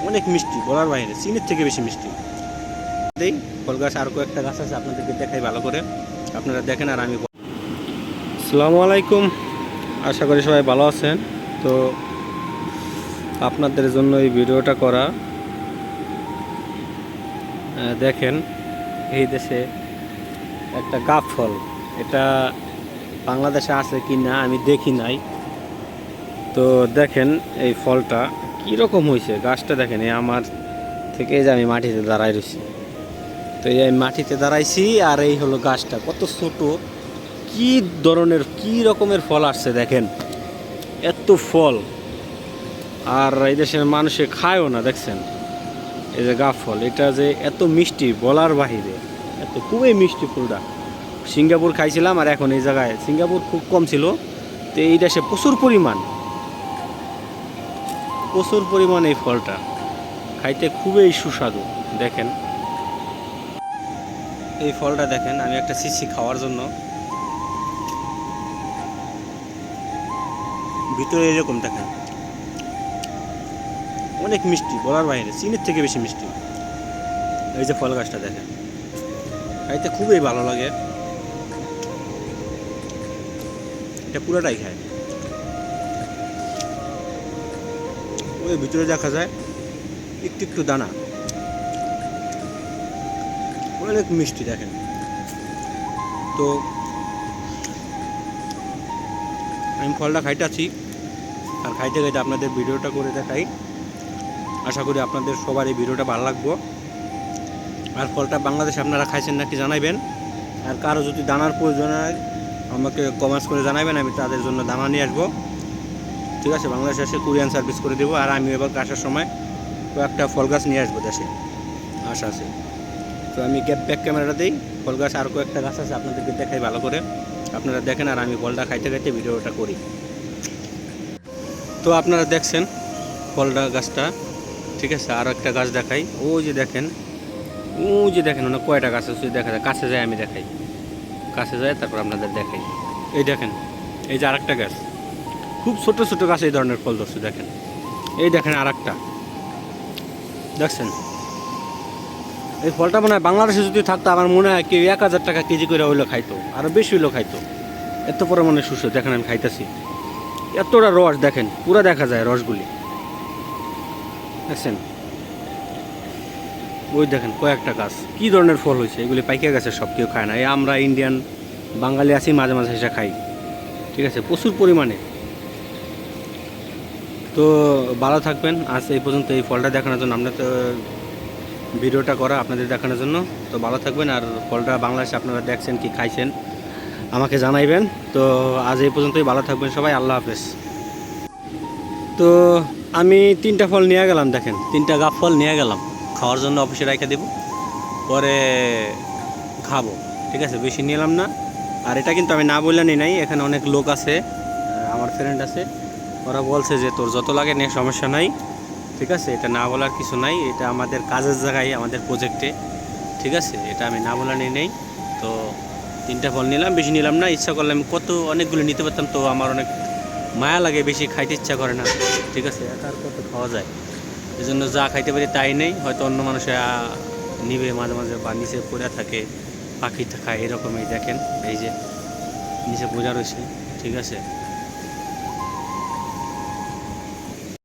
অনেক মিষ্টি, বলার বাইরে, চিনির থেকে বেশি মিষ্টি। দেই ফল গাছ আর কয়েকটা গাছ আছে, আপনাদেরকে দেখাই ভালো করে, আপনারা দেখেন আর আমি। আসসালামু আলাইকুম, আশা করি সবাই ভালো আছেন। তো আপনাদের জন্য এই ভিডিওটা করা। দেখেন, এই দেশে একটা গাব ফল, এটা বাংলাদেশে আছে কি না আমি দেখি নাই। তো দেখেন এই ফলটা কীরকম হয়েছে, গাছটা দেখেন, এই আমার থেকে যে আমি মাটিতে দাঁড়াই রয়েছি। তো এই মাটিতে দাঁড়াইছি আর এই হলো গাছটা, কত ছোট, কি ধরনের কি রকমের ফল আসছে দেখেন, এত ফল। আর এই দেশের মানুষে খায়ও না, দেখছেন এই যে গাব ফল, এটা যে এত মিষ্টি বলার বাহিরে, এত খুবই মিষ্টি ফুলটা। সিঙ্গাপুর খাইছিলাম আর এখন এই জায়গায়, সিঙ্গাপুর খুব কম ছিল, তো এই দেশে প্রচুর পরিমাণ এই ফলটা, খাইতে খুবই সুস্বাদু। দেখেন এই ফলটা দেখেন, আমি একটা শিশি খাওয়ার জন্য, ভিতরে এরকম দেখেন, অনেক মিষ্টি বলার বাইরে, চিনির থেকে বেশি মিষ্টি। এই যে ফল গাছটা দেখেন, খাইতে খুবই ভালো লাগে, এটা পুরোটাই খায়। ওই ভিতরে দেখা যায় একটু একটু দানা, অনেক মিষ্টি দেখেন। তো আমি ফলটা খাইতেছি আর খাইতে খাইতে আপনাদের ভিডিওটা করে দেখাই। আশা করি আপনাদের সবার এই ভিডিওটা ভালো লাগবো। আর ফলটা বাংলাদেশে আপনারা খাইছেন নাকি জানাইবেন, আর কারো যদি দানার প্রয়োজন হয় আমাকে কমেন্টস করে জানাবেন, আমি তাদের জন্য দানা নিয়ে আসবো। ঠিক আছে, বাংলাদেশে এসে কুরিয়ান সার্ভিস করে দেবো। আর আমি এবার আসার সময় কয়েকটা ফল গাছ নিয়ে আসবো দেশে, আশা আছে। তো আমি ব্যাক ক্যামেরাটা দিই, ফল গাছ আর কয়েকটা গাছ আছে, আপনাদেরকে দেখাই ভালো করে, আপনারা দেখেন আর আমি ফলটা খাইতে খাইতে ভিডিওটা করি। তো আপনারা দেখছেন ফলটা গাছটা, ঠিক আছে। আর একটা গাছ দেখাই, ওই যে দেখেন ওনা কয়টা গাছ আছে দেখা যায়, কাছে যায় আমি দেখাই, কাছে যায় তারপর আপনাদের দেখাই। এই দেখেন, এই যে আরেকটা গাছ, খুব ছোট ছোট গাছ এই ধরনের ফল ধরছে দেখেন। এই দেখেন আর একটা, দেখছেন এই ফলটা মনে হয় বাংলাদেশে যদি থাকতো আমার মনে হয় কেউ 1000 টাকা কেজি করে হইলো খাইতো, আরও বেশি হইলো খাইতো, এত পরিমাণে সুস্বাদু। দেখেন আমি খাইতেছি, এতটা রস দেখেন, পুরো দেখা যায় রসগুলি, দেখছেন। ওই দেখেন কয়েকটা গাছ, কী ধরনের ফল হয়েছে, এগুলি পাইকে গেছে, সব কেউ খায় না। এই আমরা ইন্ডিয়ান বাঙালি আছি, মাঝে মাঝে এসে খাই, ঠিক আছে, প্রচুর পরিমাণে। তো ভালো থাকবেন, আজ এই পর্যন্ত এই ফলটা দেখানোর জন্য, আমরা তো ভিডিওটা করা আপনাদের দেখানোর জন্য। তো ভালো থাকবেন, আর ফলটা বাংলাদেশে আপনারা দেখছেন কি খাইছেন আমাকে জানাইবেন। তো আজ এই পর্যন্তই, ভালো থাকবেন সবাই, আল্লাহ হাফেজ। তো আমি 3টা ফল নিয়ে গেলাম, দেখেন 3টা গাব ফল নিয়ে গেলাম খাওয়ার জন্য, অফিসে রেখে দেব, পরে খাবো, ঠিক আছে, বেশি নিলাম না। আর এটা কিন্তু আমি না বললে নাই, এখানে অনেক লোক আছে, আমার ফ্রেন্ড আছে, ওরা বলছে যে তোর যত লাগে নিয়ে সমস্যা নাই, ঠিক আছে, এটা না বলার কিছু নাই, এটা আমাদের কাজের জায়গায়, আমাদের প্রজেক্টে, ঠিক আছে, এটা আমি না বলা নেই। তো 3টা ফল নিলাম, বেশি নিলাম না, ইচ্ছা করলে আমি অনেকগুলো নিতে পারতাম, তো আমার অনেক মায়া লাগে, বেশি খাইতে ইচ্ছা করে না, ঠিক আছে, একা আর কত খাওয়া যায়, এই জন্য যা খাইতে পারি তাই নেই। হয়তো অন্য মানুষে নিবে মাঝে মাঝে, বা নিচে পড়ে থাকে, পাখি খায়, এরকমই দেখেন, এই যে নিচে বোঝা রয়েছে, ঠিক আছে।